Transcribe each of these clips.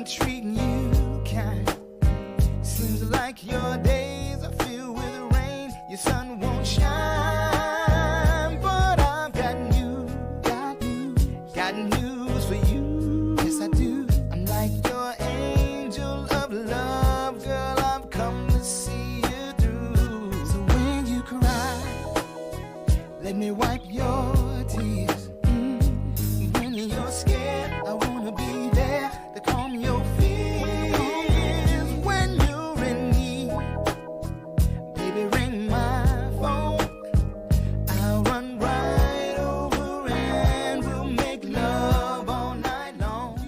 ain't treating you kind. Seems like your days are filled with rain. Your sun won't shine, but I've got news for you. Yes, I do. I'm like your angel of love, girl. I've come to see you through. So when you cry, let me wipe your tears. When you're scared, I wanna be there to calm your fears. When you're in need, baby, ring my phone. I'll run right over and we'll make love all night long.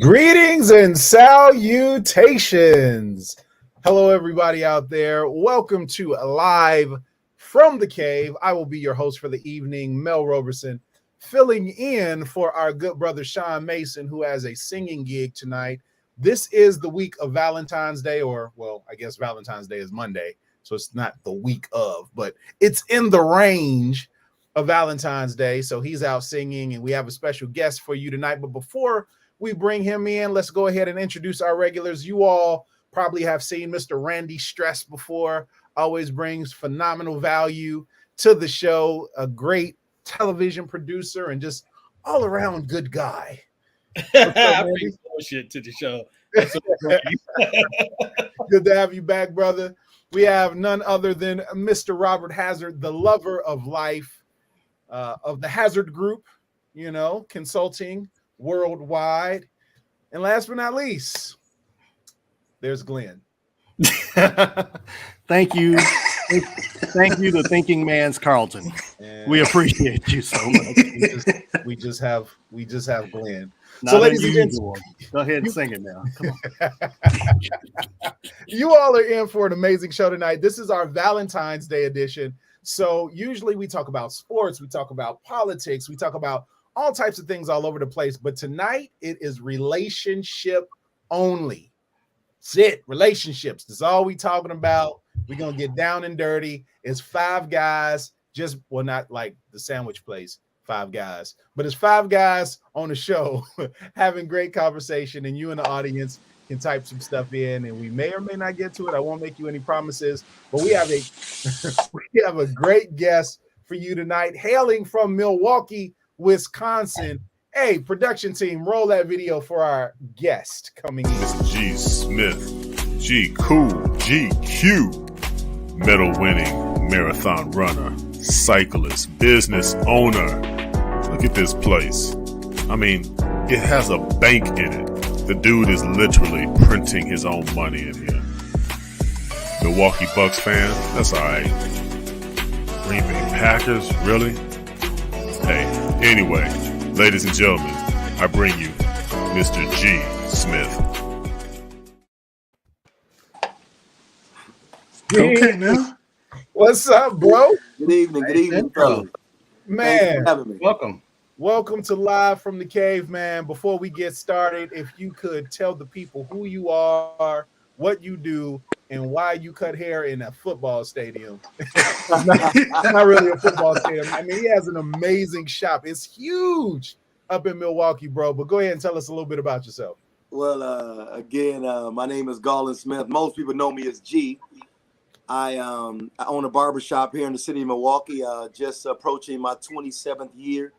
Greetings and salutations. Hello, everybody out there. Welcome to Live from the Cave. I will be your host for the evening, Mel Roberson, filling in for our good brother Sean Mason, who has a singing gig tonight. This is the week of Valentine's Day, or, well, I guess Valentine's Day is Monday, so it's not the week of, but it's in the range of Valentine's Day. So he's out singing, and we have a special guest for you tonight. But before we bring him in, let's go ahead and introduce our regulars. You all probably have seen Mr. Randy Stress before. Always brings phenomenal value to the show. A great television producer and just all around good guy. I bring bullshit to the show. Good to have you back, brother. We have none other than Mr. Robert Hazard, the lover of life, of the Hazard Group, consulting worldwide. And last but not least, there's Glenn. Thank you. Thank you, the thinking man's Carlton. And we appreciate you so much. we just have Glenn. Not so ladies unusual. Go ahead and sing it now. Come on. You all are in for an amazing show tonight. This is our Valentine's Day edition. So usually we talk about sports, we talk about politics, we talk about all types of things all over the place. But tonight it is relationship only. That's it. Relationships. That's all we talking about. We're going to get down and dirty. It's five guys, not like the sandwich place, five guys, but it's five guys on the show having great conversation, and you in the audience can type some stuff in, and we may or may not get to it. I won't make you any promises, but we have a great guest for you tonight, hailing from Milwaukee, Wisconsin. Hey, production team, roll that video for our guest coming in. Mr. G. Smith, G. Cool, GQ, medal-winning marathon runner, cyclist, business owner. Look at this place. I mean, it has a bank in it. The dude is literally printing his own money in here. Milwaukee Bucks fan? That's all right. Green Bay Packers? Really? Hey, anyway, ladies and gentlemen, I bring you Mr. G. Smith. Okay, now. What's up, bro? Good evening, bro. Man, thanks for having me. Welcome to Live from the Cave, man. Before we get started, if you could tell the people who you are, what you do, and why you cut hair in a football stadium. not really a football stadium. I mean, he has an amazing shop. It's huge up in Milwaukee, bro. But go ahead and tell us a little bit about yourself. Well, again, my name is Garland Smith. Most people know me as G. I own a barbershop here in the city of Milwaukee, just approaching my 27th year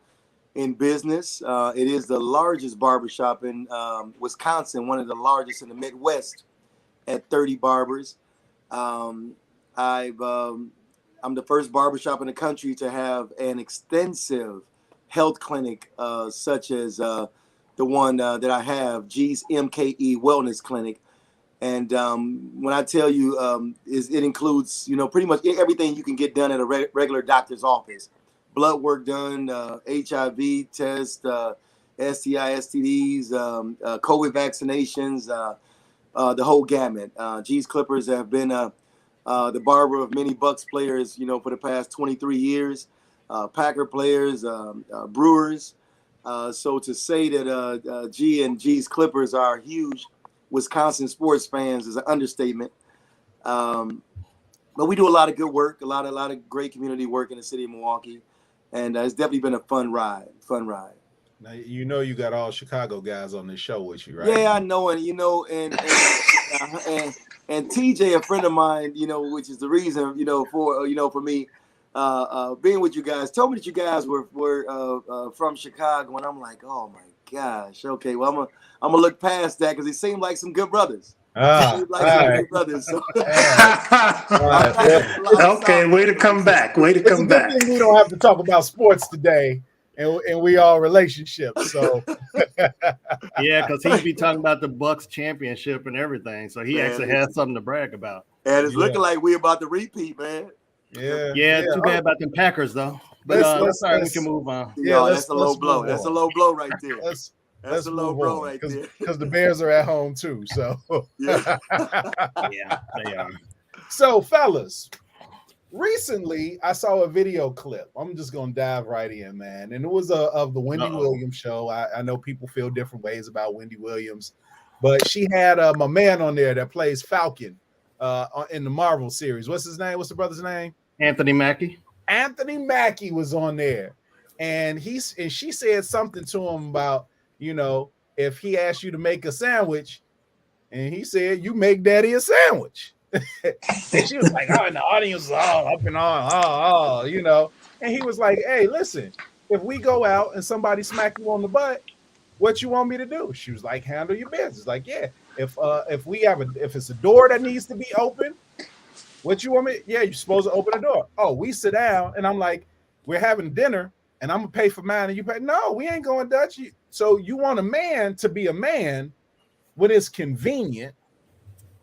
in business. It is the largest barbershop in Wisconsin, one of the largest in the Midwest at 30 barbers. I'm the first barbershop in the country to have an extensive health clinic such as the one that I have, G's MKE Wellness Clinic. And when I tell you, it includes, pretty much everything you can get done at a regular doctor's office. Blood work done, HIV test, STI, STDs, COVID vaccinations, the whole gamut. G's Clippers have been the barber of many Bucks players, for the past 23 years, Packer players, Brewers. So to say that G and G's Clippers are huge Wisconsin sports fans is an understatement. But we do a lot of good work, a lot of great community work in the city of Milwaukee. And it's definitely been a fun ride. Now you know you got all Chicago guys on this show with you, right? Yeah, I know, and and TJ, a friend of mine, which is the reason, for me being with you guys, told me that you guys were from Chicago, and I'm like, oh my gosh, okay, well I'm gonna look past that because they seem like some good brothers. Good brothers. So. Okay, way to come back. Way to come back. We don't have to talk about sports today, and we all relationships. So yeah, because he'd be talking about the Bucks championship and everything. So he actually has something to brag about. And it's looking like we're about to repeat, man. Yeah. Too bad about them Packers though. But that's all right. We can move on. Yeah, that's a low blow. That's a low blow right there. That's a low blow right there. Because the Bears are at home too. So yeah, they are. So, fellas, recently I saw a video clip. I'm just gonna dive right in, man. And it was of the Wendy Williams show. I know people feel different ways about Wendy Williams, but she had my man on there that plays Falcon in the Marvel series. What's his name? What's the brother's name? Anthony Mackie. Anthony Mackie was on there, and she said something to him about, if he asked you to make a sandwich, and he said, "You make daddy a sandwich." And she was like, "Oh," and the audience was all up and on, And he was like, "Hey, listen, if we go out and somebody smack you on the butt, what you want me to do?" She was like, "Handle your business." Like, yeah, if it's a door that needs to be open, what you want me? Yeah, you're supposed to open the door. Oh, we sit down, and I'm like, we're having dinner, and I'm gonna pay for mine, and you pay. No, we ain't going Dutch. So you want a man to be a man when it's convenient,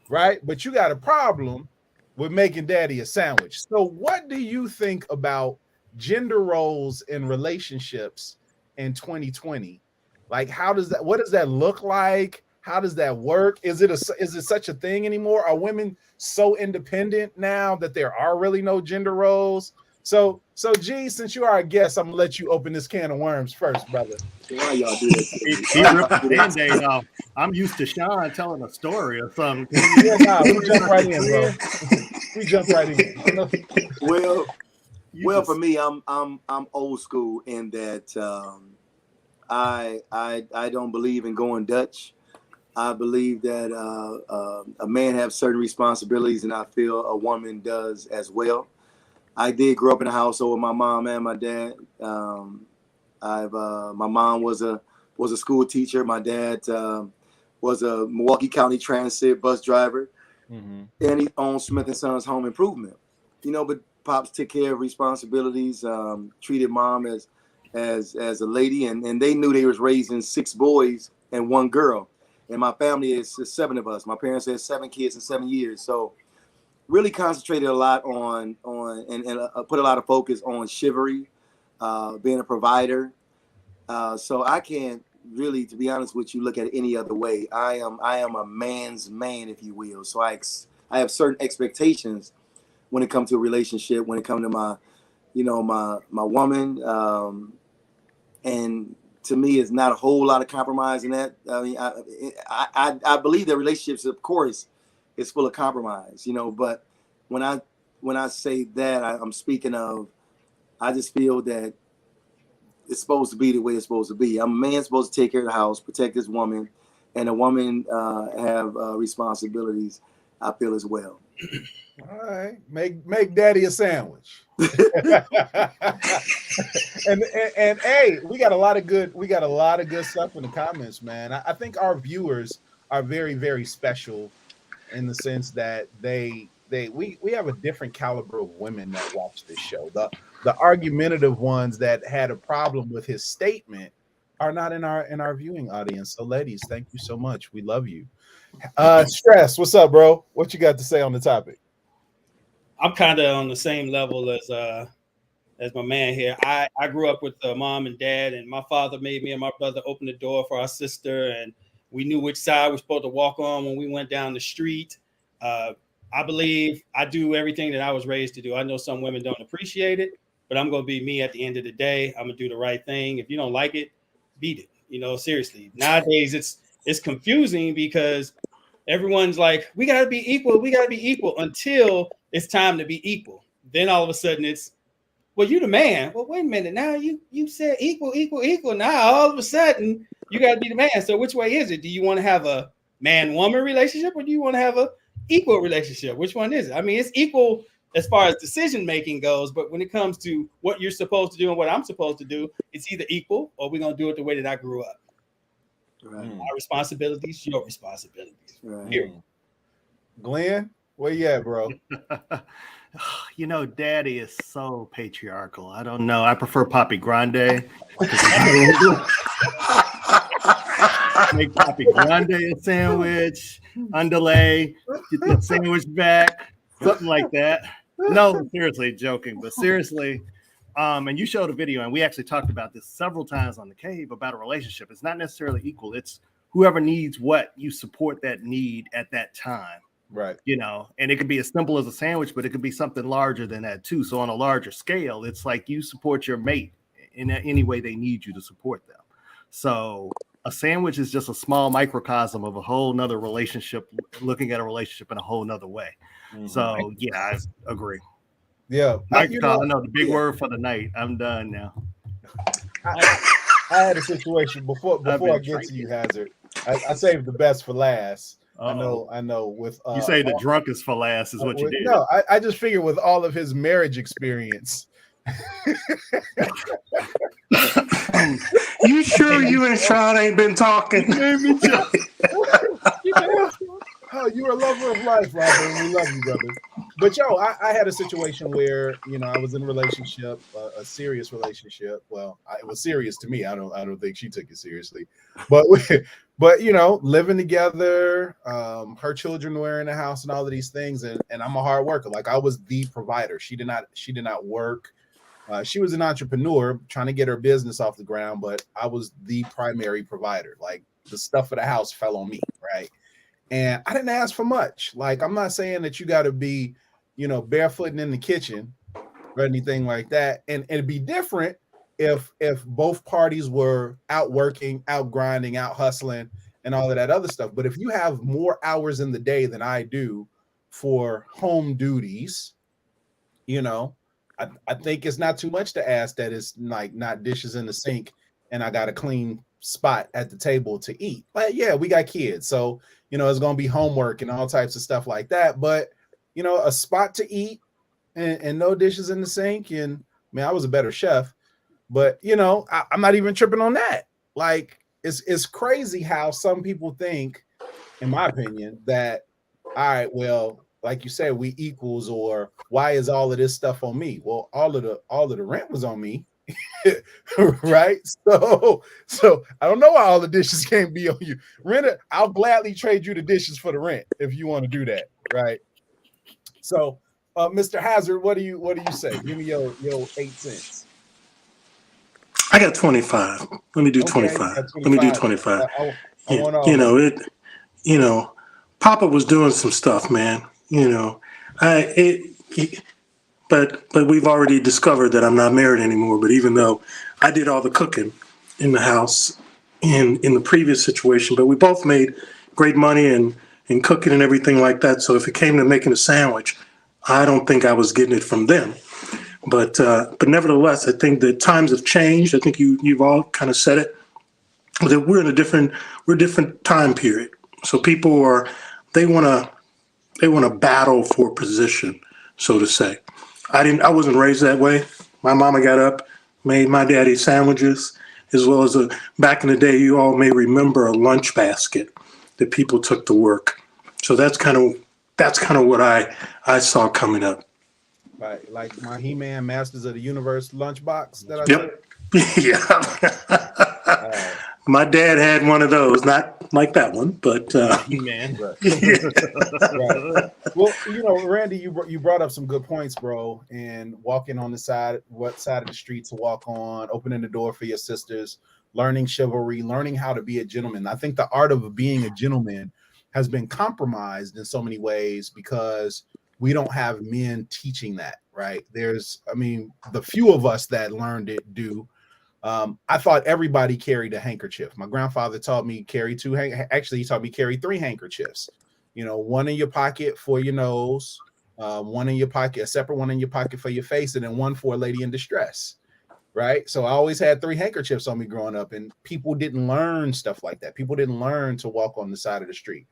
right? But you got a problem with making daddy a sandwich. So what do you think about gender roles in relationships in 2020? Like, what does that look like? How does that work? Is it such a thing anymore? Are women so independent now that there are really no gender roles? So G, since you are a guest, I'm gonna let you open this can of worms first, brother. Why y'all do this? He ripped the Band-Aid off. I'm used to Sean telling a story or something. We jump right in, bro. We jump right in. Well, for me, I'm old school in that I don't believe in going Dutch. I believe that a man has certain responsibilities, and I feel a woman does as well. I did grow up in a household with my mom and my dad. My mom was a school teacher. My dad was a Milwaukee County Transit bus driver, and he owned Smith & Sons Home Improvement. But pops took care of responsibilities, treated mom as a lady, and they knew they was raising 6 boys and 1 girl. And my family is 7 of us. My parents had 7 kids in 7 years, so really concentrated a lot on and put a lot of focus on chivalry, being a provider. So I can't really, to be honest with you, look at it any other way. I am a man's man, if you will. So I have certain expectations when it comes to a relationship, when it comes to my woman, and to me, it's not a whole lot of compromise in that. I mean, I believe that relationships, of course, is full of compromise, but when I say that, I'm speaking of, I just feel that it's supposed to be the way it's supposed to be. A man's supposed to take care of the house, protect his woman, and a woman have responsibilities, I feel, as well. All right, make daddy a sandwich. and hey, we got a lot of good stuff in the comments, man. I think our viewers are very, very special in the sense that we have a different caliber of women that watch this show. The argumentative ones that had a problem with his statement are not in our viewing audience. So ladies, thank you so much. We love you. Stress, what's up, bro? What you got to say on the topic? I'm kind of on the same level as my man here. I grew up with mom and dad, and my father made me and my brother open the door for our sister, and we knew which side we're supposed to walk on when we went down the street. I believe I do everything that I was raised to do. I know some women don't appreciate it, but I'm going to be me at the end of the day. I'm going to do the right thing. If you don't like it, beat it. Seriously. Nowadays, it's confusing because everyone's like, we got to be equal. We got to be equal until it's time to be equal. Then all of a sudden it's, well, you the man. Well, wait a minute. Now you said equal. Now all of a sudden you got to be the man. So which way is it? Do you want to have a man-woman relationship, or do you want to have a equal relationship? Which one is it? I mean, it's equal as far as decision making goes, but when it comes to what you're supposed to do and what I'm supposed to do, it's either equal or we're gonna do it the way that I grew up. Right. My responsibilities, your responsibilities. Right. Here. Glenn, where you at, bro? You know, Daddy is so patriarchal. I don't know. I prefer Papi Grande. Make Papi Grande a sandwich, underlay, get the sandwich back, something like that. No, seriously, joking, but seriously. And you showed a video, and we actually talked about this several times on the Cave about a relationship. It's not necessarily equal. It's whoever needs what, you support that need at that time. Right. You know, and it could be as simple as a sandwich, but it could be something larger than that too. So on a larger scale, it's like you support your mate in any way they need you to support them. So a sandwich is just a small microcosm of a whole nother relationship, looking at a relationship in a whole nother way. Mm-hmm. So yeah, I agree. Yeah. I know the big word for the night. I'm done now. I had a situation before I get to you, Hazard. I saved the best for last. Uh-oh. I know. With you say the drunkest for last is what you did. No, I just figured with all of his marriage experience. You sure you and Sean ain't been talking? Oh, you're a lover of life, Robert. We love you, brother. But I had a situation where I was in a relationship, a serious relationship. Well, it was serious to me. I don't think she took it seriously, but living together. Her children were in the house and all of these things, and I'm a hard worker. Like I was the provider. She did not work. She was an entrepreneur trying to get her business off the ground, but I was the primary provider. Like the stuff of the house fell on me, right? And I didn't ask for much. Like, I'm not saying that you got to be, barefooting in the kitchen or anything like that. And it'd be different if both parties were out working, out grinding, out hustling, and all of that other stuff. But if you have more hours in the day than I do for home duties, I think it's not too much to ask that it's like not dishes in the sink and I got a clean spot at the table to eat. But yeah, we got kids. So, it's going to be homework and all types of stuff like that. But, a spot to eat and no dishes in the sink. And I was a better chef, but, I'm not even tripping on that. Like, it's crazy how some people think, in my opinion, that, all right, well, like you said, we equals, or why is all of this stuff on me? Well, all of the rent was on me. Right, so I don't know why all the dishes can't be on you. Renter, I'll gladly trade you the dishes for the rent if you want to do that, right? So, Mr. Hazard, what do you say? Give me your 8 cents. I got 25. Let me do 25. Let me do 25. Papa was doing some stuff, man. But we've already discovered that I'm not married anymore. But even though I did all the cooking in the house in the previous situation, but we both made great money and cooking and everything like that. So if it came to making a sandwich, I don't think I was getting it from them. But nevertheless, I think that times have changed. I think you've all kind of said it. That we're in a different time period. So people they want to battle for position, so to say. I wasn't raised that way. My mama got up, made my daddy sandwiches, as well as back in the day, you all may remember a lunch basket that people took to work. So that's kind of what I saw coming up. Right, like my He-Man Masters of the Universe lunchbox that I Yep. Yeah. My dad had one of those, not like that one, but He-Man. Right. Well, Randy, you brought up some good points, bro. And walking on what side of the street to walk on, opening the door for your sisters, learning chivalry, learning how to be a gentleman. I think the art of being a gentleman has been compromised in so many ways because we don't have men teaching that, right? The few of us that learned it do. I thought everybody carried a handkerchief. My grandfather taught me carry he taught me carry 3 handkerchiefs. One in your pocket for your nose, one in your pocket, a separate one in your pocket for your face, and then one for a lady in distress. Right. So I always had 3 handkerchiefs on me growing up, and people didn't learn stuff like that. People didn't learn to walk on the side of the street.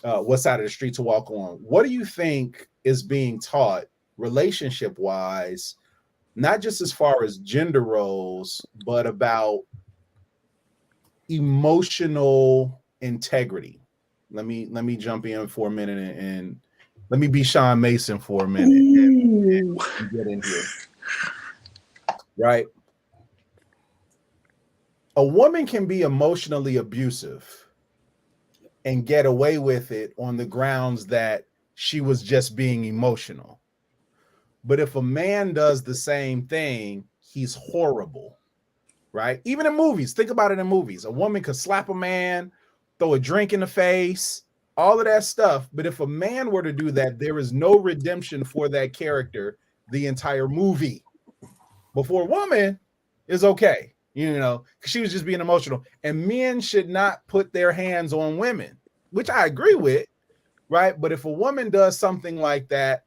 What side of the street to walk on. What do you think is being taught relationship wise, not just as far as gender roles, but about emotional integrity? Let me jump in for a minute and let me be Sean Mason for a minute and get in here. Right. A woman can be emotionally abusive and get away with it on the grounds that she was just being emotional. But if a man does the same thing, he's horrible. Right? Even in movies, think about it in movies. A woman could slap a man, throw a drink in the face, all of that stuff. But if a man were to do that, there is no redemption for that character the entire movie. Before a woman is okay, because she was just being emotional. And men should not put their hands on women, which I agree with, right? But if a woman does something like that,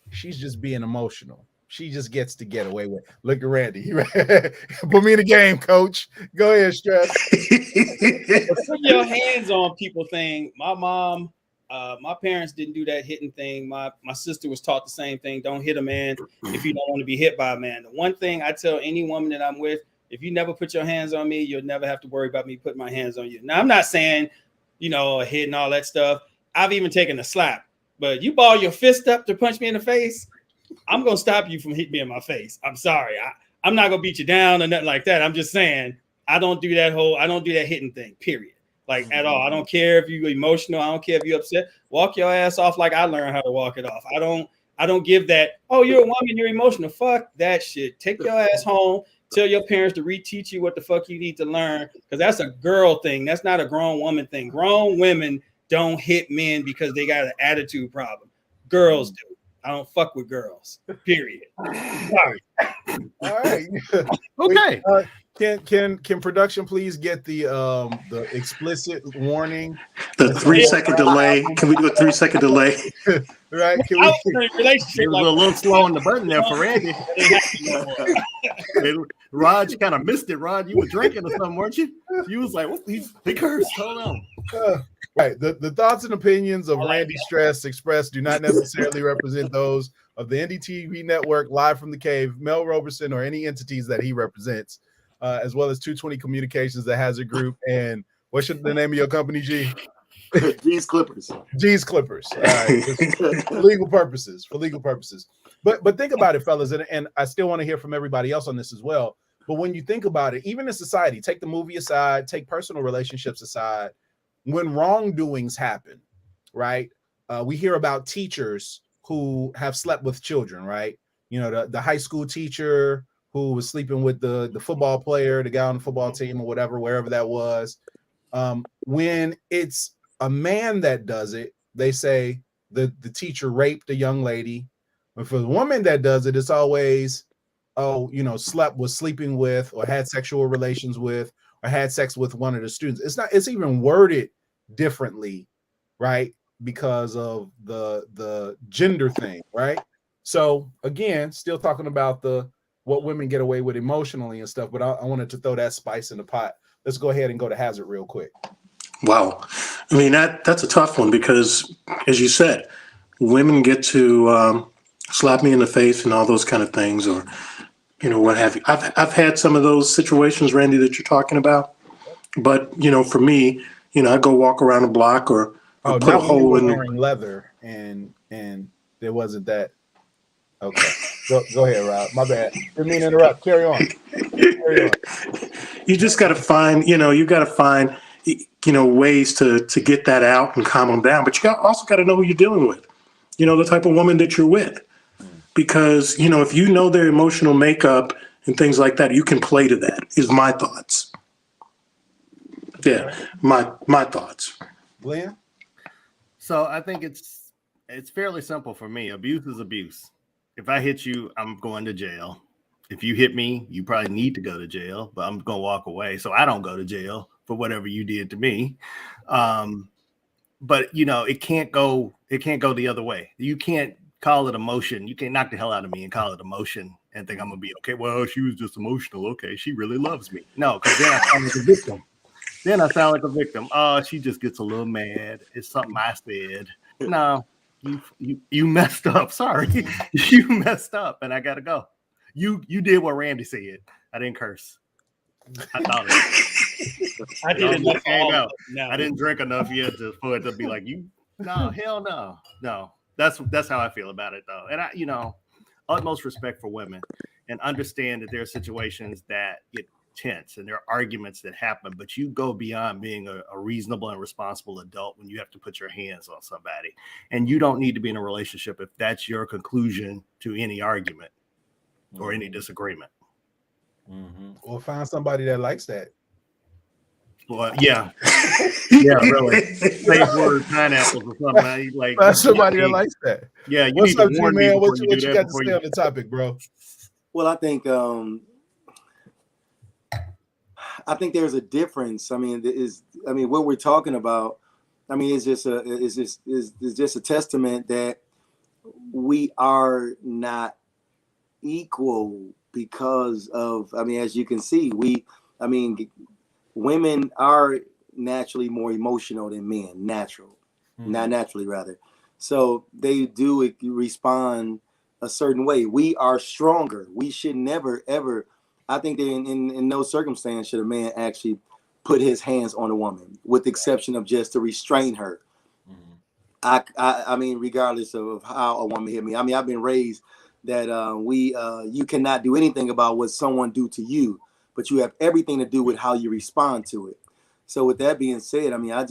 she's just being emotional. She just gets to get away with it. Look at Randy. Put me in the game, coach. Go ahead, Stress. Put your hands on people thing. My mom, my parents didn't do that hitting thing. My sister was taught the same thing. Don't hit a man if you don't want to be hit by a man. The one thing I tell any woman that I'm with, if you never put your hands on me, you'll never have to worry about me putting my hands on you. Now, I'm not saying, hitting all that stuff. I've even taken a slap. But you ball your fist up to punch me in the face, I'm going to stop you from hitting me in my face. I'm sorry. I'm not going to beat you down or nothing like that. I'm just saying I don't do that hitting thing, period. Like at all. I don't care if you're emotional. I don't care if you're upset. Walk your ass off like I learned how to walk it off. I don't give that, oh, you're a woman, you're emotional. Fuck that shit. Take your ass home. Tell your parents to reteach you what the fuck you need to learn, because that's a girl thing. That's not a grown woman thing. Grown women don't hit men because they got an attitude problem. Girls do. I don't fuck with girls. Period. Sorry. All right. Okay. Can production please get the explicit warning? The 3-second delay. Can we do a 3-second delay? Right. I was in a relationship. It was a little slow on the button there for Randy. Rod, you kind of missed it. Rod, you were drinking or something, weren't you? You was like, what? He cursed. Hold on. Right. The thoughts and opinions of Randy Stress expressed do not necessarily represent those of the NDTV network, Live from the Cave, Mel Roberson, or any entities that he represents, as well as 220 Communications, that has a group. And what's the name of your company, G? G's Clippers. G's Clippers. All right. For legal purposes. But think about it, fellas, and I still want to hear from everybody else on this as well. But when you think about it, even in society, take the movie aside, take personal relationships aside, when wrongdoings happen, right? We hear about teachers who have slept with children, right? The high school teacher who was sleeping with the football player, the guy on the football team or whatever, wherever that was. When it's a man that does it, they say the teacher raped a young lady. But for the woman that does it, it's always, was sleeping with or had sexual relations with or had sex with one of the students. It's even worded differently, right? Because of the gender thing, right? So again, still talking about what women get away with emotionally and stuff, but I wanted to throw that spice in the pot. Let's go ahead and go to Hazard real quick. Wow. I mean, that's a tough one because, as you said, women get to slap me in the face and all those kind of things, or, what have you. I've had some of those situations, Randy, that you're talking about. But, for me, I go walk around the block or put a hole in wearing leather and there wasn't that. Okay. Go ahead, Rob. My bad. Didn't mean to interrupt. Carry on. You just got to find, ways to get that out and calm them down. But you also got to know who you're dealing with, the type of woman that you're with. Because, if you know their emotional makeup and things like that, you can play to that, is my thoughts. Yeah, my thoughts. Glenn? So I think it's fairly simple for me. Abuse is abuse. If I hit you, I'm going to jail. If you hit me, you probably need to go to jail, but I'm going to walk away. So I don't go to jail for whatever you did to me. But it can't go the other way. You can't call it emotion. You can't knock the hell out of me and call it emotion and think I'm gonna be okay. Well, she was just emotional. Okay, she really loves me. No, because then I sound like a victim. Oh, she just gets a little mad. It's something I said. No, you messed up. Sorry, you messed up, and I gotta go. You did what Randy said. I didn't curse. I thought it. I did enough. I didn't drink enough yet for it to be like you. No, hell no. That's how I feel about it though. And I, utmost respect for women, and understand that there are situations that get tense and there are arguments that happen, but you go beyond being a reasonable and responsible adult when you have to put your hands on somebody. And you don't need to be in a relationship if that's your conclusion to any argument or any disagreement. Or find somebody that likes that. Well, yeah, really. Safe word pineapples or something. Like find somebody that likes that. Yeah, you what's need up, to warn man? me What you got to before say on the topic, bro? Well, I think there's a difference. I mean, what we're talking about. I mean, it's just a testament that we are not equal because of. I mean, as you can see, women are naturally more emotional than men. Not naturally, rather. So they do respond a certain way. We are stronger. We should never ever. I think that in no circumstance should a man actually put his hands on a woman, with the exception of just to restrain her. I mean, regardless of how a woman hit me. I mean, I've been raised that you cannot do anything about what someone do to you, but you have everything to do with how you respond to it. So with that being said, I mean, I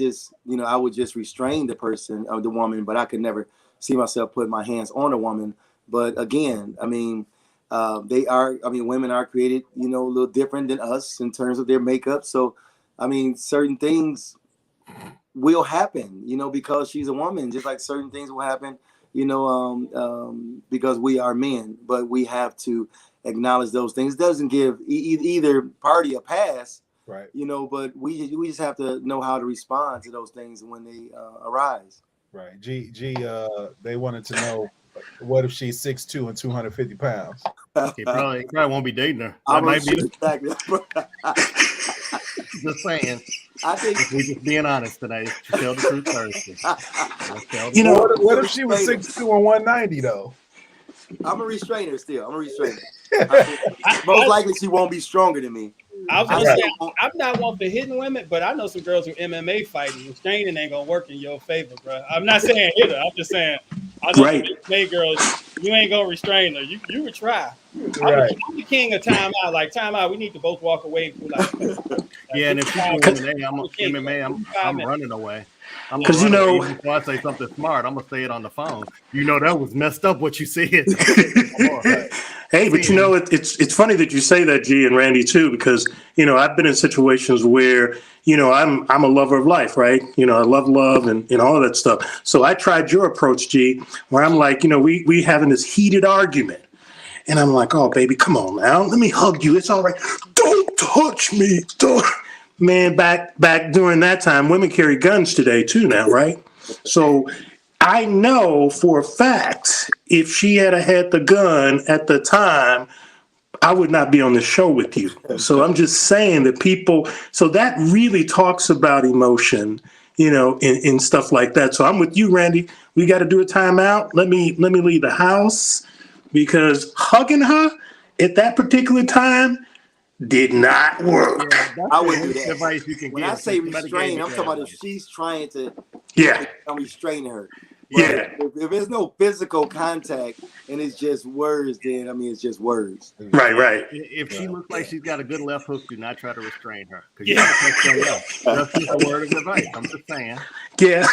would just restrain the person or the woman, but I could never see myself putting my hands on a woman. But again, I mean, women are created, a little different than us in terms of their makeup. So, I mean, certain things will happen, because she's a woman, just like certain things will happen, because we are men. But we have to acknowledge those things. It doesn't give either party a pass, right? But we just have to know how to respond to those things when they arise. Right. They wanted to know, what if she's 6'2" and 250 pounds? He probably won't be dating her. That might be exactly. Just saying. I think we're just being honest tonight. To tell the truth Thursday. What if she was 6'2" and 190 though? I'm a restrainer still. I'm a restrainer. Most likely she won't be stronger than me. I was gonna say, I'm not one for hitting women, but I know some girls who MMA fighting. Restraining ain't gonna work in your favor, bro. I'm not saying hit her. I'm just saying, I know some MMA girls, you ain't gonna restrain her. You would try. Right. I'm the king of timeout. Like timeout, we need to both walk away. Yeah, and if she's MMA, I'm running away. Because before I say something smart, I'm gonna say it on the phone. That was messed up what you said. Hey, but it's funny that you say that, G and Randy too, because I've been in situations where I'm a lover of life, right? I love and all that stuff. So I tried your approach, G, where I'm like, we having this heated argument, and I'm like, oh baby, come on now, let me hug you. It's all right. Don't touch me. Don't. Man, back during that time, women carry guns today too now, right? So I know for a fact if she had the gun at the time, I would not be on the show with you. So I'm just saying that so that really talks about emotion, in stuff like that. So I'm with you, Randy. We got to do a timeout. Let me leave the house, because hugging her at that particular time did not work. Yeah, I would do that. When I say restrain, I'm talking about if she's trying to. I'm restraining her. But if there's no physical contact and it's just words, then it's just words. Right. If she looks like she's got a good left hook, do not try to restrain her. That's just a word of advice. I'm just saying. Yeah.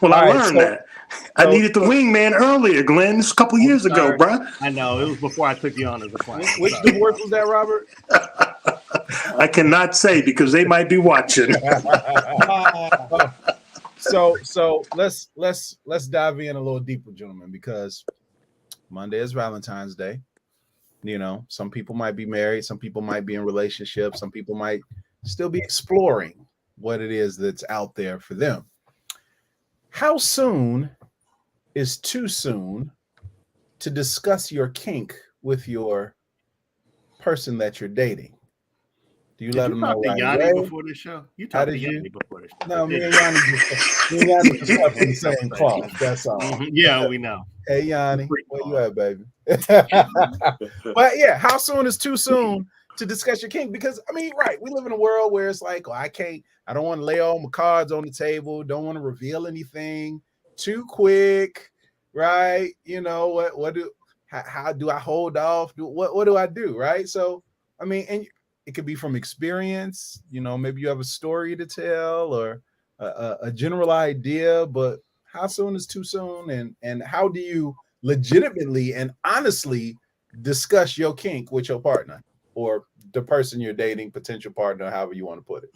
Well, I learned that. I needed the wingman earlier, Glenn. This was a couple years ago, bro. I know. It was before I took you on as a client. Which divorce was that, Robert? I cannot say because they might be watching. So let's dive in a little deeper, gentlemen, because Monday is Valentine's Day. Some people might be married, some people might be in relationships, some people might still be exploring what it is that's out there for them. How soon is too soon to discuss your kink with your person that you're dating? Do you Did let you them talk know to right Yanni away? before the show? You How talked to did you? Yanni before the show. No, me and Yanni just cut from the same cloth. That's all. Yeah, we know. Hey Yanni, Freak where you cloth. at, baby? But yeah, how soon is too soon to discuss your kink? Because I mean, right, we live in a world where it's like, oh, I don't want to lay all my cards on the table, don't want to reveal anything too quick, right? You know, how do I hold off? What do I do, right? So I mean, and it could be from experience, you know, maybe you have a story to tell or a general idea, but how soon is too soon? And how do you legitimately and honestly discuss your kink with your partner or the person you're dating, potential partner, however you want to put it?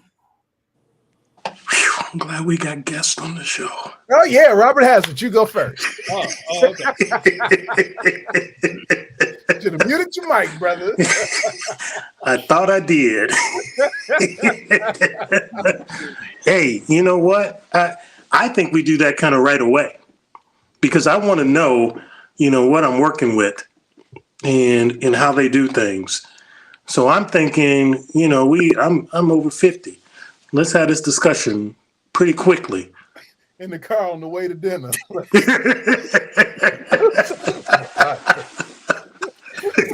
I'm glad we got guests on the show. Oh yeah, Robert Hazard, you go first. Oh, okay. Should have muted your mic, brother. I thought I did. Hey, you know what? I think we do that kind of right away because I want to know, you know, what I'm working with and how they do things. So I'm thinking, you know, I'm over 50. Let's have this discussion pretty quickly. In the car on the way to dinner.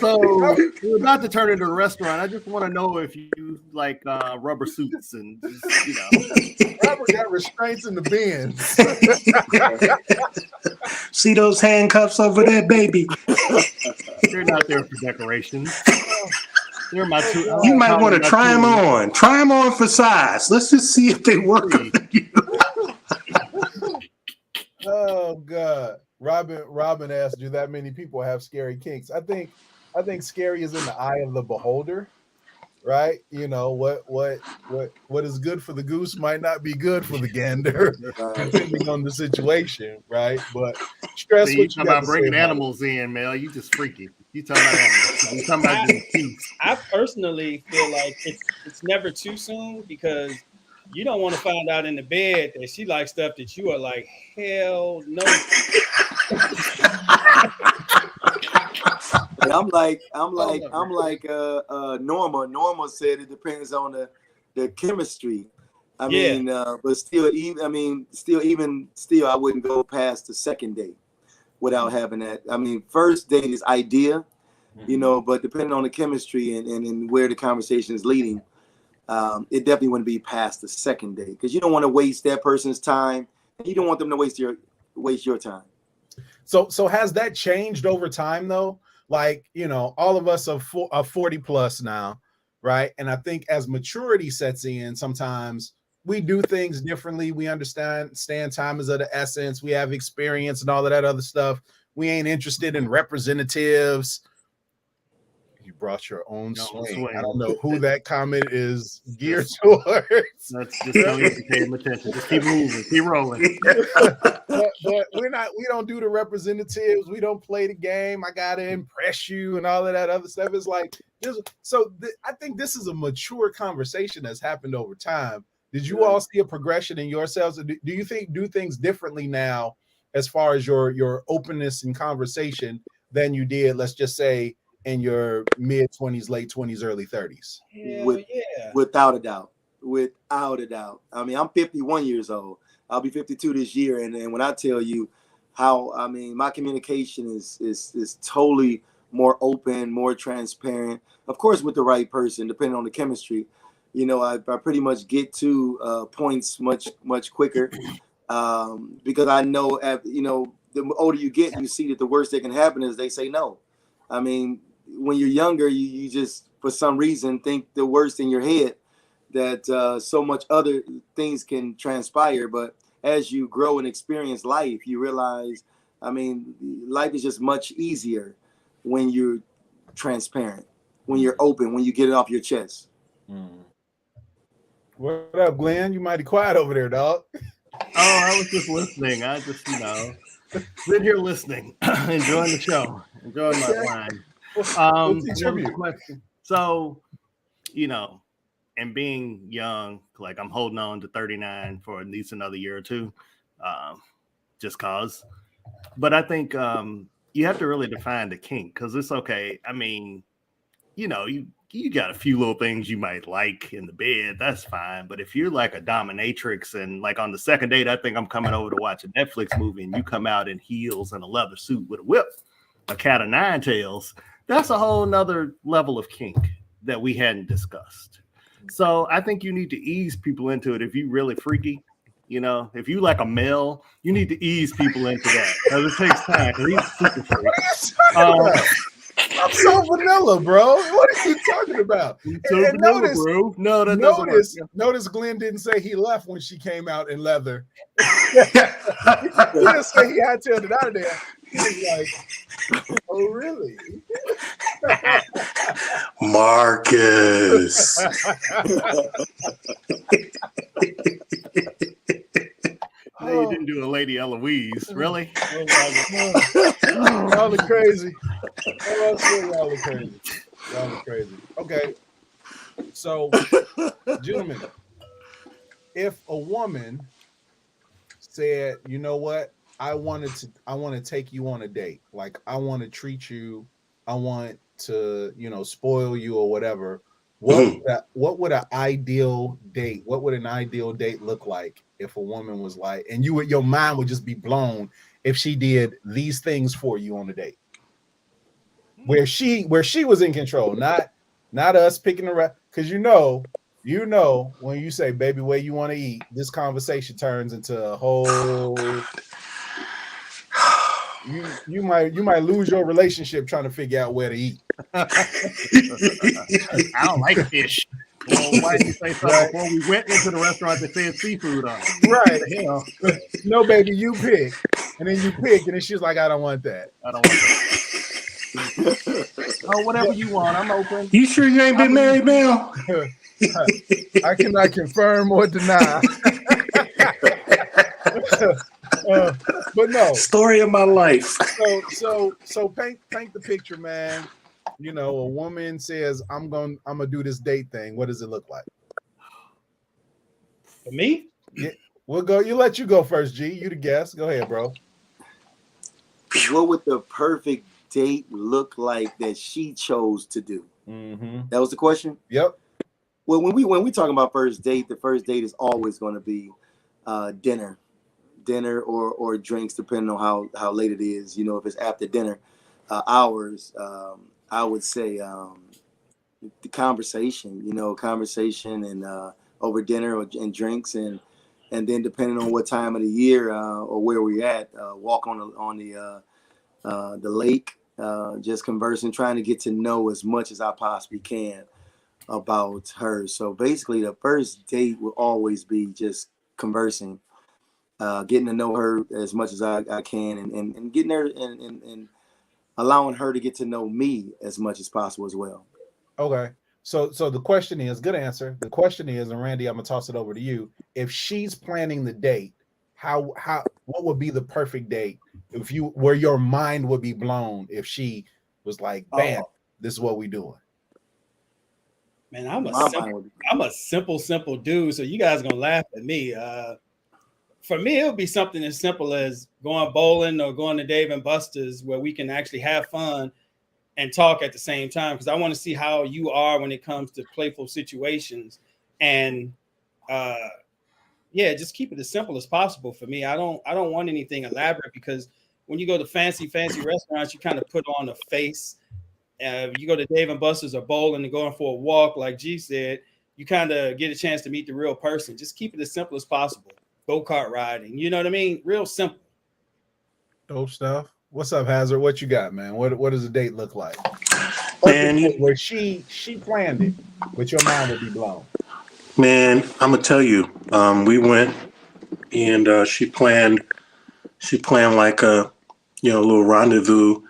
So we're about to turn into a restaurant. I just want to know if you like rubber suits and just, you know. Robert got restraints in the bins. See those handcuffs over there, baby? They're not there for decoration. They're my two. You might want to try them on. Try them on for size. Let's just see if they work. Oh God. Robin asked, do that many people have scary kinks? I think scary is in the eye of the beholder, right? You know, what is good for the goose might not be good for the gander, depending on the situation, right? But stress. So you talking about bringing animals in, Mel? You just freaky. You talking about animals? You talking about the kinks? I personally feel like it's never too soon because you don't want to find out in the bed that she likes stuff that you are like, hell no. I'm like Norma. Norma said it depends on the chemistry. I mean, but still, I wouldn't go past the second date without having that. I mean, first date is idea, you know, but depending on the chemistry and where the conversation is leading, it definitely wouldn't be past the second date because you don't want to waste that person's time. And you don't want them to waste your time. So has that changed over time though? Like, you know, all of us are 40 plus now, right? And I think as maturity sets in, sometimes we do things differently. We understand time is of the essence. We have experience and all of that other stuff. We ain't interested in representatives. You brought your own swing. I don't know who that comment is geared towards. Let's just don't even pay them attention. Just keep moving, keep rolling. but we don't do the representatives. We don't play the game. I gotta impress you and all of that other stuff. It's like I think this is a mature conversation that's happened over time. Did you all see a progression in yourselves? Do you do things differently now as far as your openness in conversation than you did, let's just say, in your mid 20s, late 20s, early 30s? Without a doubt. I mean, I'm 51 years old. I'll be 52 this year. And when I tell you how, I mean, my communication is totally more open, more transparent, of course, with the right person, depending on the chemistry. You know, I pretty much get to points much quicker because I know, you know, the older you get, you see that the worst that can happen is they say no. I mean, when you're younger, you just, for some reason, think the worst in your head that so much other things can transpire. But as you grow and experience life, you realize, I mean, life is just much easier when you're transparent, when you're open, when you get it off your chest. What up, Glenn? You mighty quiet over there, dog. Oh, I was just listening. I just, you know, been here listening, enjoying the show, enjoying my line. Question. So, you know, and being young, like I'm holding on to 39 for at least another year or two, just cause. But I think you have to really define the kink, because it's okay. I mean, you know, you got a few little things you might like in the bed. That's fine. But if you're like a dominatrix and like on the second date, I think I'm coming over to watch a Netflix movie and you come out in heels and a leather suit with a whip, a cat of nine tails, that's a whole nother level of kink that we hadn't discussed. So I think you need to ease people into it if you really freaky. You know, if you like a male, you need to ease people into that because it takes time. He's super freak. I'm so vanilla, bro. What are you talking about? So vanilla, bro. No, that notice Glenn didn't say he left when she came out in leather. He didn't say he had to get out of there. He was like, oh, really? Marcus. No, you didn't do a Lady Eloise, really? Y'all are crazy. Y'all are crazy. Y'all are crazy. Okay. So, gentlemen, if a woman said, you know what, I want to take you on a date. Like, I want to treat you. I want to, spoil you or whatever. What would an ideal date? What would an ideal date look like if a woman was like, and your mind would just be blown if she did these things for you on a date, where she was in control, not us picking the rest. Because you know when you say, baby, where you want to eat, this conversation turns into a whole. You might lose your relationship trying to figure out where to eat. I don't like fish. Well, why did you say something before we went into the restaurant that said seafood on it? Right. No, baby, you pick. And then you pick, and then she's like, I don't want that. I don't want that. Oh, whatever you want, I'm open. You sure you ain't been married, Mel? I cannot confirm or deny. But no. Story of my life. So paint the picture, man. A woman says, I'm gonna do this date thing. What does it look like? For me? Yeah, we'll go. Let you go first, G. You the guest. Go ahead, bro. What would the perfect date look like that she chose to do? Mm-hmm. That was the question? Yep. Well, when we talk about first date, the first date is always going to be dinner or drinks, depending on how late it is. If it's after dinner hours, I would say the conversation and over dinner and drinks, and then depending on what time of the year or where we're at, walk on the lake, just conversing, trying to get to know as much as I possibly can about her. So basically, the first date will always be just conversing, getting to know her as much as I can, and getting her and allowing her to get to know me as much as possible as well. Okay. So the question is, good answer. The question is, and Randy, I'm gonna toss it over to you. If she's planning the date, what would be the perfect date where your mind would be blown if she was like, bam, this is what we doing? Man, I'm a simple dude. So you guys are gonna laugh at me. For me, it would be something as simple as going bowling or going to Dave and Buster's, where we can actually have fun and talk at the same time. Because I want to see how you are when it comes to playful situations, and just keep it as simple as possible for me. I don't want anything elaborate, because when you go to fancy restaurants, you kind of put on a face. You go to Dave and Buster's or bowling and going for a walk, like G said, you kind of get a chance to meet the real person. Just keep it as simple as possible. Go-kart riding, you know what I mean? Real simple. Dope stuff. What's up, Hazard? What you got, man? What does a date look like? Man, where she planned it, but your mind would be blown. Man, I'm gonna tell you, we went and she planned like a little rendezvous,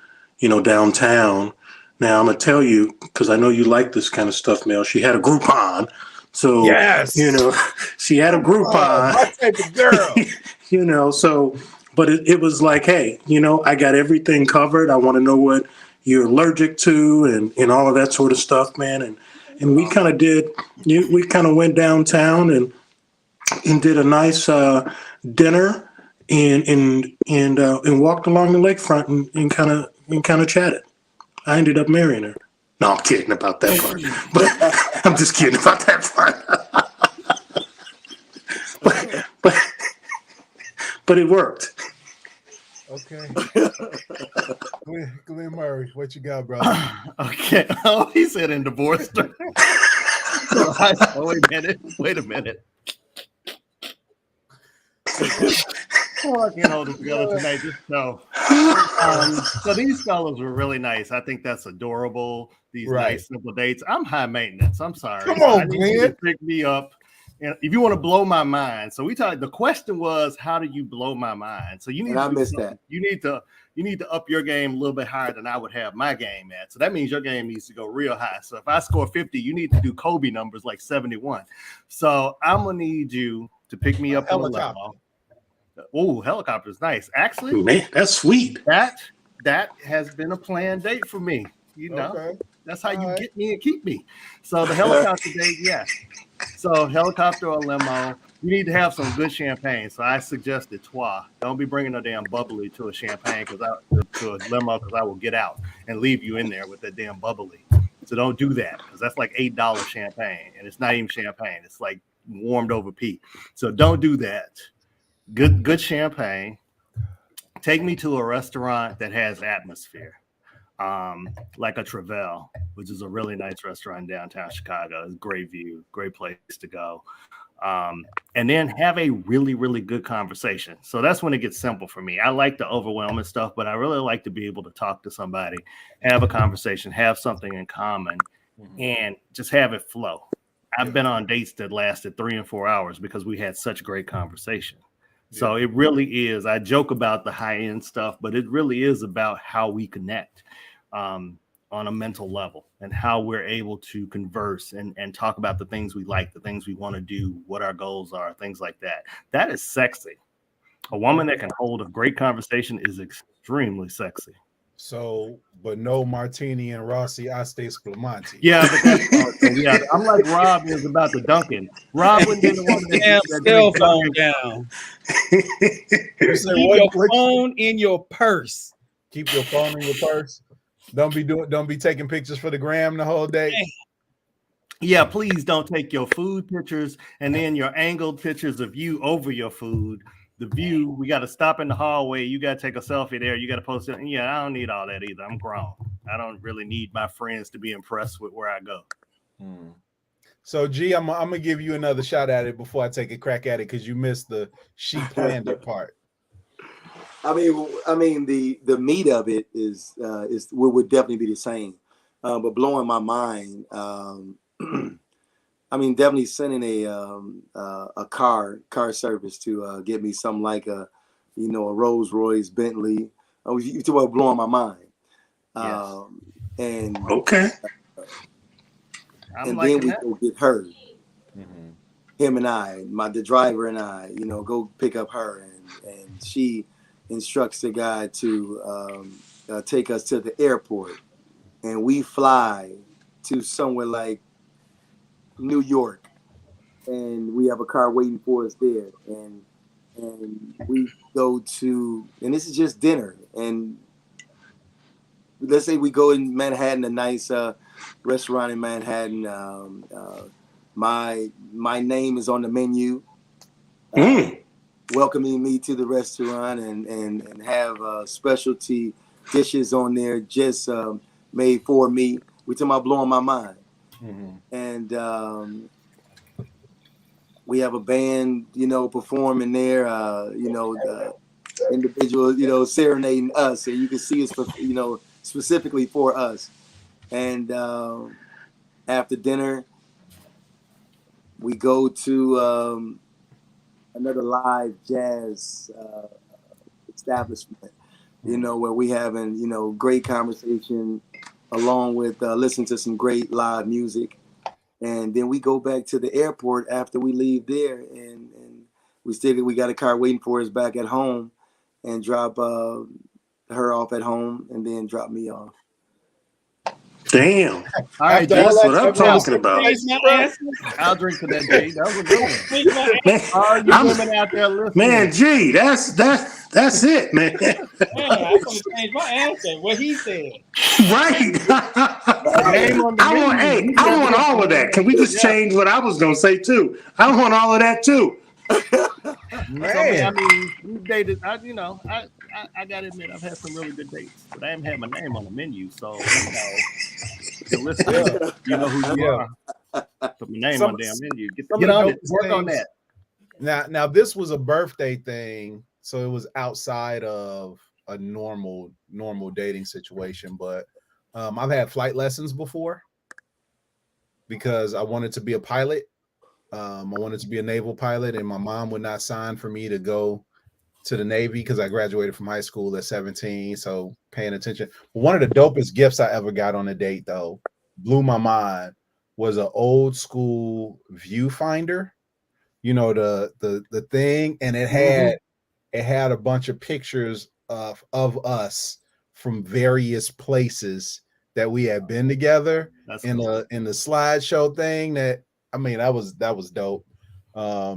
downtown. Now I'm gonna tell you, because I know you like this kind of stuff, Mel. She had a Groupon. So, yes, she had a Groupon, my type of girl, so, but it was like, hey, I got everything covered. I want to know what you're allergic to and all of that sort of stuff, man. And we kind of we kind of went downtown and did a nice dinner and walked along the lakefront and kind of, and kind of chatted. I ended up marrying her. No, I'm kidding about that part. But I'm just kidding about that part. but it worked. Okay. Glenn Murray, what you got, brother? Okay. Oh, he said in divorced her. Wait a minute. Oh, I can't hold it together tonight. Just no. So these fellas were really nice. I think that's adorable. These nice, simple dates. I'm high maintenance. I'm sorry. Come on, I need you Glenn. to pick me up. And if you want to blow my mind, so we talked. The question was, how do you blow my mind? So you need. And I missed that. You need to up your game a little bit higher than I would have my game at. So that means your game needs to go real high. So if I score 50, you need to do Kobe numbers like 71. So I'm gonna need you to pick me up on the level. Oh, helicopter's nice. Actually, Man, that's sweet. That has been a planned date for me. You know, that's how you get me and keep me. So the helicopter date, yeah. So helicopter or limo, you need to have some good champagne. So I suggested Trois. Don't be bringing no damn bubbly to a champagne to a limo because I will get out and leave you in there with that damn bubbly. So don't do that because that's like $8 champagne and it's not even champagne. It's like warmed over pee. So don't do that. Good champagne. Take me to a restaurant that has atmosphere, like a Travel, which is a really nice restaurant in downtown Chicago. It's a great view, great place to go. And then have a really, really good conversation. So that's when it gets simple for me. I like the overwhelming stuff, but I really like to be able to talk to somebody, have a conversation, have something in common, and just have it flow. I've been on dates that lasted 3 and 4 hours because we had such great conversation. So it really is. I joke about the high end stuff, but it really is about how we connect on a mental level and how we're able to converse and talk about the things we like, the things we want to do, what our goals are, things like that. That is sexy. A woman that can hold a great conversation is extremely sexy. So, but no martini and Rossi Asti Spumante. Yeah, but that's I'm like Rob is about the Duncan. Rob wouldn't be the one that cell phone down. Keep your phone in your purse. Keep your phone in your purse. Don't be taking pictures for the gram the whole day. Yeah, please don't take your food pictures and then your angled pictures of you over your food. The view, we got to stop in the hallway. You got to take a selfie there. You got to post it. Yeah, I don't need all that either. I'm grown. I don't really need my friends to be impressed with where I go. So, G, I'm going to give you another shot at it before I take a crack at it because you missed the she planned it part. I mean, the meat of it is would definitely be the same, but blowing my mind. I mean, definitely sending a car service to get me something like a Rolls Royce, Bentley. You talk about blowing my mind. Yes. And okay. And then we go get her. Him and I, the driver and I, go pick up her, and she instructs the guy to take us to the airport, and we fly to somewhere like New York, and we have a car waiting for us there, and we go to, and this is just dinner, and let's say we go in Manhattan, a nice restaurant in Manhattan. My name is on the menu, welcoming me to the restaurant, and have specialty dishes on there just made for me. We talking about blowing my mind. And we have a band, performing there, the individual, serenading us, and you can see it's, specifically for us. And after dinner, we go to another live jazz establishment, where we having, great conversation, along with listening to some great live music. And then we go back to the airport after we leave there, and we got a car waiting for us back at home, and drop her off at home, and then drop me off. Damn. All right, that's what I'm talking about. I'll drink to that day. That was a good one. All you women out there listening. Man, G, that's That's it, man. Man, I'm gonna change my answer. What he said. Right. Name on the menu. I want all of that. Can we just change what I was gonna say too? I want all of that too. Man. So, man, I mean, we dated. I gotta admit, I've had some really good dates, but I haven't had my name on the menu. So, the listener, you know who you are. Put my name on the damn menu. Get on it. Work on that. Now this was a birthday thing, so it was outside of a normal dating situation. But I've had flight lessons before because I wanted to be a pilot. I wanted to be a naval pilot, and my mom would not sign for me to go to the Navy because I graduated from high school at 17. So paying attention. One of the dopest gifts I ever got on a date, though, blew my mind, was an old school viewfinder. You know, the thing, and it had a bunch of pictures of us from various places that we had been together. That's in cool. the slideshow thing. That was dope. I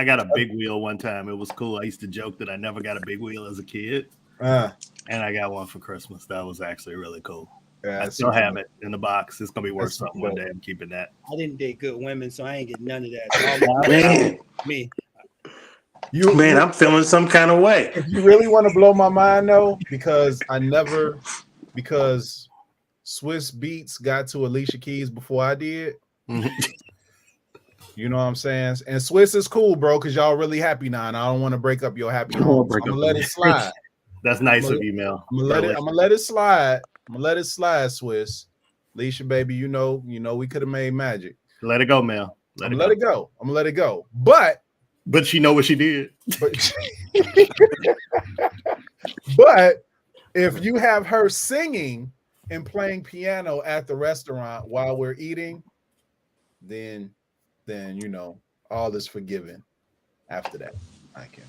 got a big wheel one time. It was cool. I used to joke that I never got a big wheel as a kid, and I got one for Christmas. That was actually really cool. yeah, I still have it in the box. It's gonna be worth That's something cool. one day. I'm keeping that. I didn't date good women, so I ain't get none of that. Man, Me. I'm feeling some kind of way. If you really want to blow my mind, though, because Swiss Beats got to Alicia Keys before I did. You know what I'm saying? And Swiss is cool, bro, because y'all really happy now, and I don't want to break up your happy home. I'm gonna let it slide. That's nice of you, Mel. I'm gonna let it slide. I'm gonna let it slide, Swiss. Alicia, baby, you know we could have made magic. Let it go, Mel. I'm gonna let it go. I'm gonna let it go. But she know what she did. But if you have her singing and playing piano at the restaurant while we're eating, then all is forgiven. After that, I can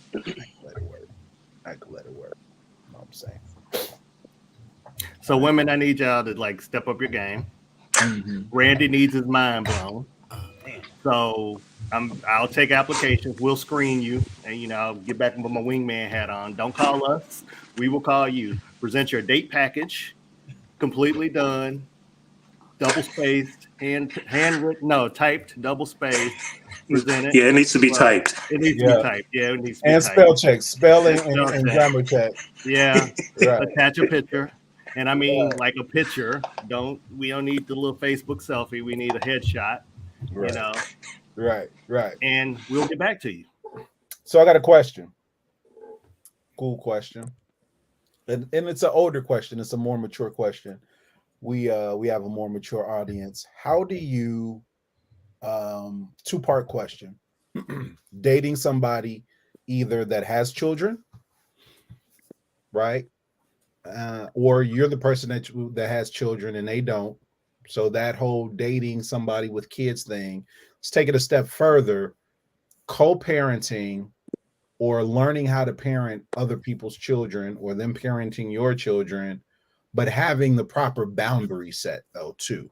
let it work. I can let it work. You know what I'm saying? So, women, I need y'all to step up your game. Randy needs his mind blown. So I'll take applications. We'll screen you, and I'll get back and put my wingman hat on. Don't call us. We will call you. Present your date package, completely done, double spaced, handwritten. No, typed, double spaced. Present it. Yeah, it needs to be typed. It needs to be typed. Yeah, it needs to be and typed. Spell check, spelling and grammar check. Yeah, right. Attach a picture. And I mean, like a picture. We don't need the little Facebook selfie. We need a headshot. Right. Right. And we'll get back to you. So I got a question. Cool question. And it's an older question. It's a more mature question. We have a more mature audience. How do you two-part question. Dating somebody either that has children, right? Or you're the person that has children and they don't. So that whole dating somebody with kids thing, let's take it a step further. Co-parenting or learning how to parent other people's children or them parenting your children, but having the proper boundary set though too,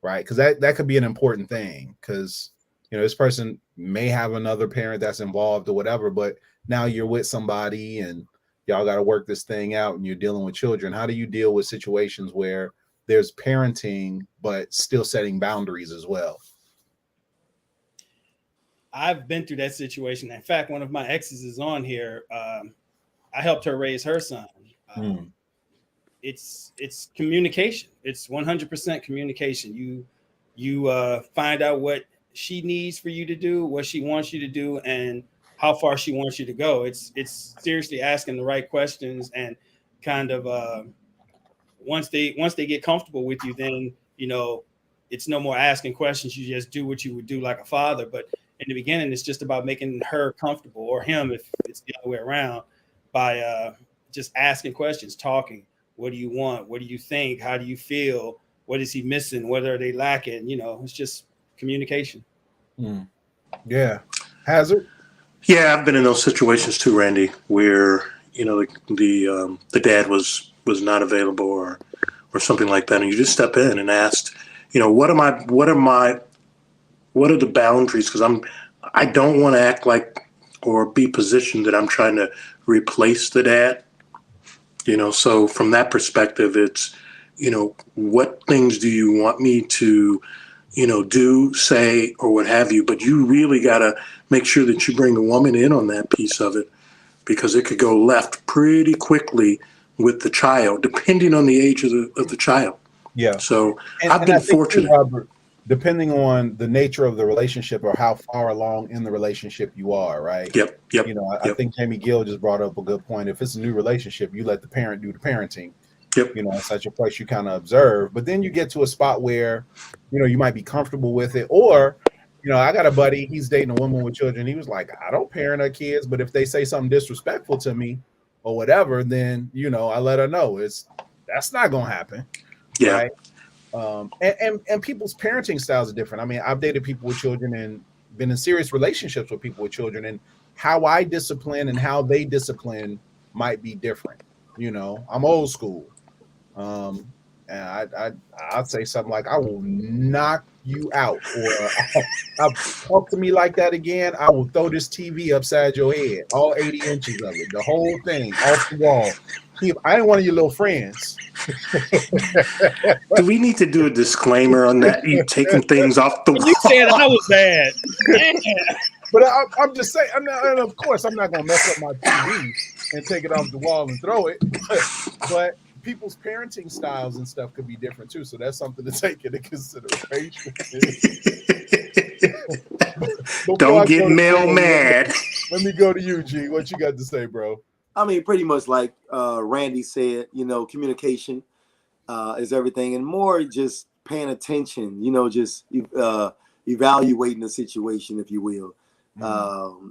right? Because that could be an important thing because this person may have another parent that's involved or whatever, but now you're with somebody and y'all got to work this thing out and you're dealing with children. How do you deal with situations where there's parenting, but still setting boundaries as well? I've been through that situation. In fact, one of my exes is on here. I helped her raise her son. It's communication. It's 100% communication. You find out what she needs for you to do, what she wants you to do, and how far she wants you to go. It's seriously asking the right questions and kind of once they get comfortable with you, then it's no more asking questions. You just do what you would do like a father. But in the beginning, it's just about making her comfortable, or him if it's the other way around, by just asking questions, talking. What do you want? What do you think? How do you feel? What is he missing? What are they lacking? It's just communication. Yeah. Hazard. Yeah, I've been in those situations too, Randy, where the dad was not available or something like that, and you just step in and ask, what are the boundaries? Because I don't want to act like or be positioned that I'm trying to replace the dad. So from that perspective, it's, what things do you want me to, do, say, or what have you? But you really got to make sure that you bring the woman in on that piece of it, because it could go left pretty quickly with the child, depending on the age of the child. Yeah. So And I've been I think too, fortunate. Robert, depending on the nature of the relationship or how far along in the relationship you are, right? Yep. I think Jamie Gill just brought up a good point. If it's a new relationship, you let the parent do the parenting. Yep. It's such a place you kind of observe. But then you get to a spot where, you might be comfortable with it. Or, I got a buddy, he's dating a woman with children. He was like, I don't parent her kids, but if they say something disrespectful to me or whatever, then, I let her know that's not going to happen. Yeah. Right. And people's parenting styles are different. I mean, I've dated people with children and been in serious relationships with people with children, and how I discipline and how they discipline might be different. I'm old school. And I'd say something like, I will knock you out, or I'll talk to me like that again, I will throw this TV upside your head, all 80 inches of it, the whole thing off the wall. I ain't one of your little friends. Do we need to do a disclaimer on that? You taking things off the wall? You said I was bad. But I'm just saying, and of course, I'm not going to mess up my TV and take it off the wall and throw it. But people's parenting styles and stuff could be different too. So that's something to take into consideration. Don't get Mel mad. Let me go to you, G. What you got to say, bro? I mean, pretty much like Randy said, communication is everything, and more just paying attention, just evaluating the situation, if you will,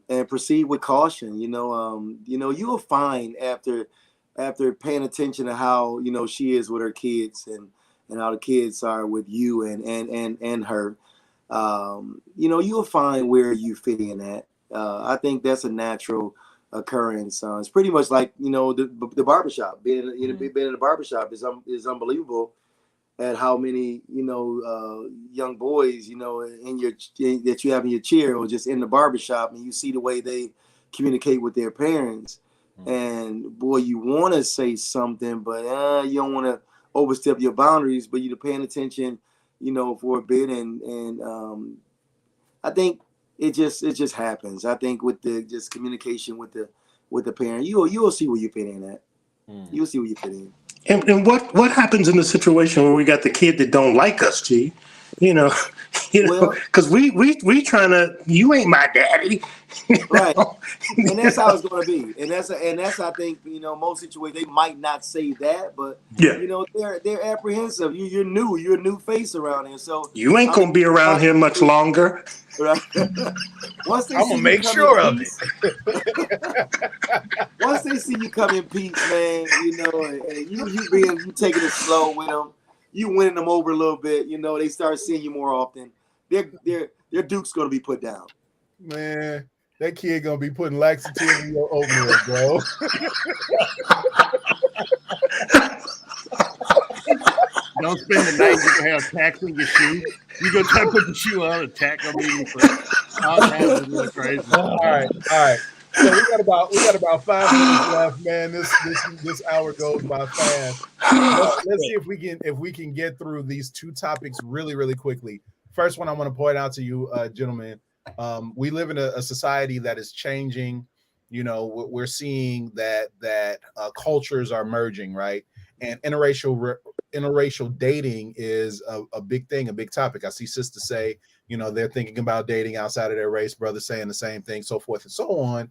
and proceed with caution. You'll find after paying attention to how she is with her kids and how the kids are with you and her, you'll find where you fit in at. I think that's a natural occurrence. It's pretty much like the barbershop. Being in the barbershop is unbelievable at how many young boys that you have in your chair or just in the barbershop, and you see the way they communicate with their parents. And boy, you want to say something, but you don't want to overstep your boundaries. But you're paying attention, for a bit, and I think it just happens. I think with the just communication with the parent, you'll see where you fit in at. You'll see where you fit in. And what happens in the situation where we got the kid that don't like us, G? Because we trying to. You ain't my daddy, right? And that's how it's going to be. And that's I think most situations they might not say that, but they're apprehensive. You're new. You're a new face around here, so you ain't gonna be around here much longer. Right. Once they I'm see gonna make sure of it. Once they see you come in peace, man, and you taking it slow with them, you winning them over a little bit. They start seeing you more often. Their Duke's gonna be put down. Man, that kid gonna be putting laxative in your oatmeal, bro. Don't spend the night. You can have tacks in your shoe. You go try to put the shoe on, a tack gonna be in your foot. All kinds of really crazy. All right. So we got about 5 minutes left, man. This hour goes by fast. Let's see if we can get through these two topics really, really quickly. First one I want to point out to you, gentlemen. We live in a society that is changing. We're seeing that cultures are merging, right? And interracial dating is a big thing, a big topic. I see sisters say, they're thinking about dating outside of their race, brothers saying the same thing, so forth and so on.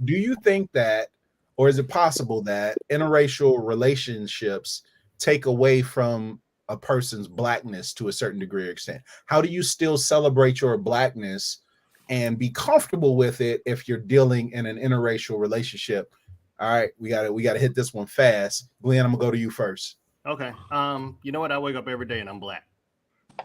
Do you think that, or is it possible that interracial relationships take away from a person's blackness to a certain degree or extent? How do you still celebrate your blackness and be comfortable with it if you're dealing in an interracial relationship? All right, we gotta hit this one fast. Glenn, I'm gonna go to you first. Okay. You know what? I wake up every day and I'm black.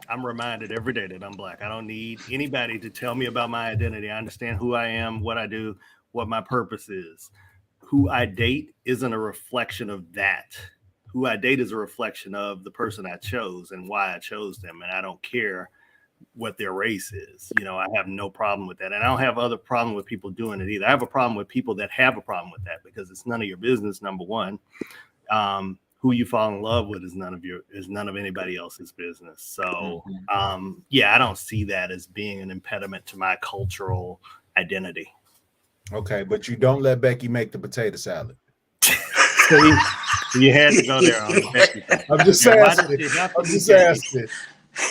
I'm reminded every day that I'm black. I don't need anybody to tell me about my identity. I understand who I am, what I do, what my purpose is. Who I date isn't a reflection of that. Who I date is a reflection of the person I chose and why I chose them. And I don't care what their race is. You know, I have no problem with that. And I don't have other problem with people doing it either. I have a problem with people that have a problem with that because it's none of your business, number one. Who you fall in love with is none of anybody else's business. So yeah, I don't see that as being an impediment to my cultural identity. Okay, but you don't let Becky make the potato salad. So you had to go there on the Becky. I'm just asking.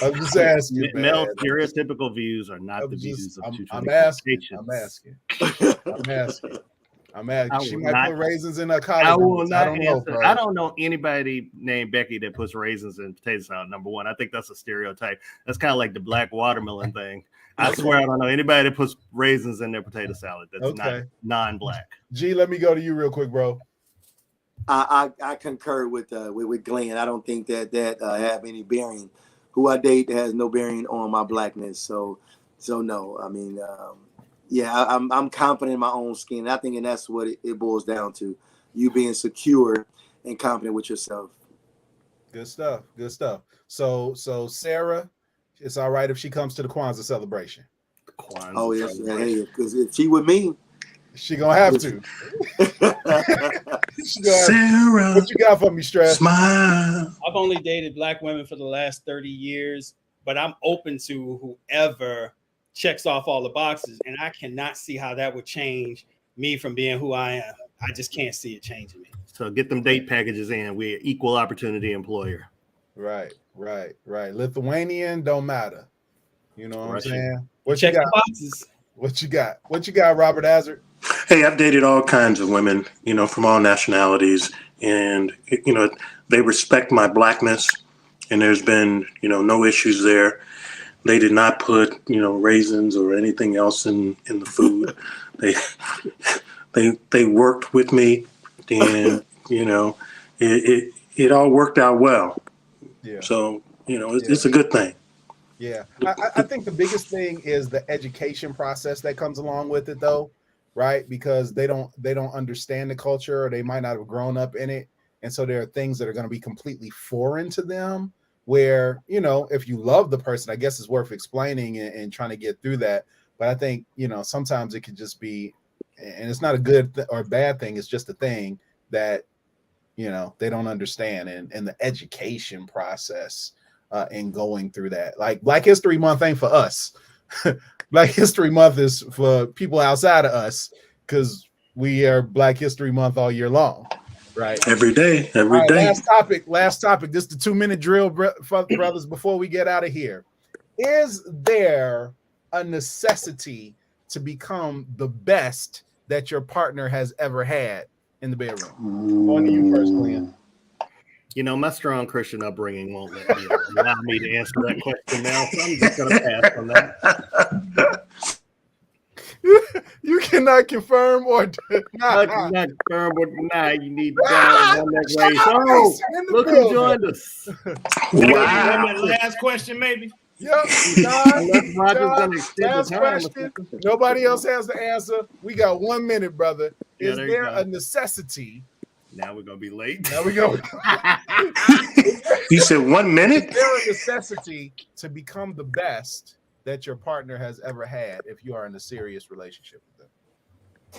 I'm just asking. Male stereotypical views are not the views of 220. I'm asking. She might put raisins in her collard. I will not answer. Know, I don't know anybody named Becky that puts raisins in potato salad. Number one, I think that's a stereotype. That's kind of like the black watermelon thing. I swear I don't know anybody that puts raisins in their potato salad that's not non-black. G, let me go to you real quick, bro. I concur with Glenn. I don't think that have any bearing. Who I date has no bearing on my blackness. So no. I mean, I'm confident in my own skin. I think, and that's what it boils down to: you being secure and confident with yourself. Good stuff. So Sarah, it's all right if she comes to the Kwanzaa celebration. Oh yes, hey, because if she with me, she gonna have to. Sarah, what you got for me, Stress? Smile. I've only dated black women for the last 30 years, but I'm open to whoever checks off all the boxes, and I cannot see how that would change me from being who I am. I just can't see it changing me. So get them date packages in. We're equal opportunity employer. Right. Lithuanian don't matter. You know what Russian. I'm saying? What Check you got? the boxes. What you got, Robert Hazard? Hey, I've dated all kinds of women, from all nationalities, and they respect my blackness, and there's been no issues there. They did not put raisins or anything else in the food. they worked with me, and it all worked out well. Yeah. So it's a good thing. Yeah, I think the biggest thing is the education process that comes along with it, though, right? Because they don't understand the culture, or they might not have grown up in it, and so there are things that are going to be completely foreign to them. Where if you love the person, I guess it's worth explaining and trying to get through that. But I think sometimes it could just be, and it's not a good or bad thing. It's just a thing that they don't understand, and the education process. And going through that, like Black History Month ain't for us. Black History Month is for people outside of us, because we are Black History Month all year long, right? Every day. Last topic. This is the 2-minute drill, brothers. Before we get out of here, is there a necessity to become the best that your partner has ever had in the bedroom? On to you first, Glenn. My strong Christian upbringing won't allow me to answer that question now, so I'm just going to pass on that. You cannot confirm or deny. I cannot confirm or deny. You need to go on that way. So, look who joined us. Wow. Last question, maybe. Yep. Last question. Nobody else has the answer. We got 1 minute, brother. Is there a necessity? Now we're going to be late. Now we go. You said 1 minute? Is there a necessity to become the best that your partner has ever had if you are in a serious relationship with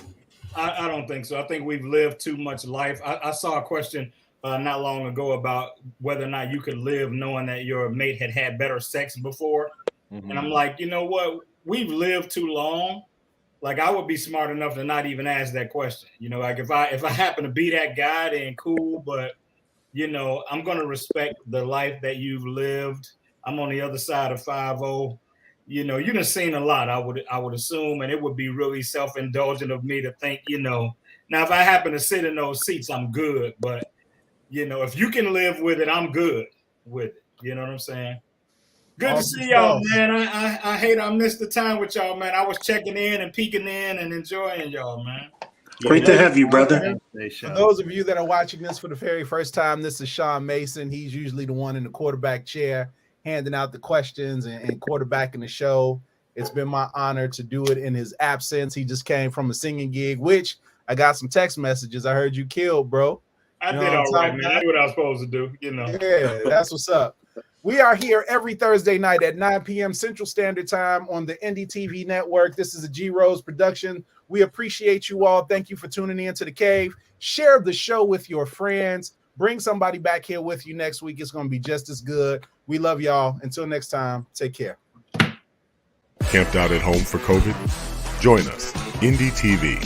them? I don't think so. I think we've lived too much life. I saw a question not long ago about whether or not you could live knowing that your mate had better sex before. Mm-hmm. And I'm like, you know what? We've lived too long. Like, I would be smart enough to not even ask that question. Like if I happen to be that guy, then cool. But, I'm going to respect the life that you've lived. I'm on the other side of 5-0. You done seen a lot, I would assume, and it would be really self-indulgent of me to think, now if I happen to sit in those seats, I'm good. But, if you can live with it, I'm good with it. You know what I'm saying? Good to see y'all, man. I hate I missed the time with y'all, man. I was checking in and peeking in and enjoying y'all, man. Great to have you, brother. For those of you that are watching this for the very first time, this is Sean Mason. He's usually the one in the quarterback chair, handing out the questions and quarterbacking the show. It's been my honor to do it in his absence. He just came from a singing gig, which I got some text messages. I heard you killed, bro. I did all right, man. I did what I was supposed to do, Yeah, that's what's up. We are here every Thursday night at 9 p.m. Central Standard Time on the Indie TV Network. This is a G Rose production. We appreciate you all. Thank you for tuning in to The Cave. Share the show with your friends. Bring somebody back here with you next week. It's going to be just as good. We love y'all. Until next time, take care. Camped out at home for COVID? Join us, Indie TV,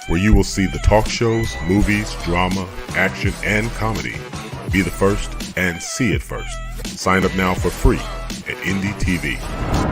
where you will see the talk shows, movies, drama, action, and comedy. Be the first and see it first. Sign up now for free at Indie TV.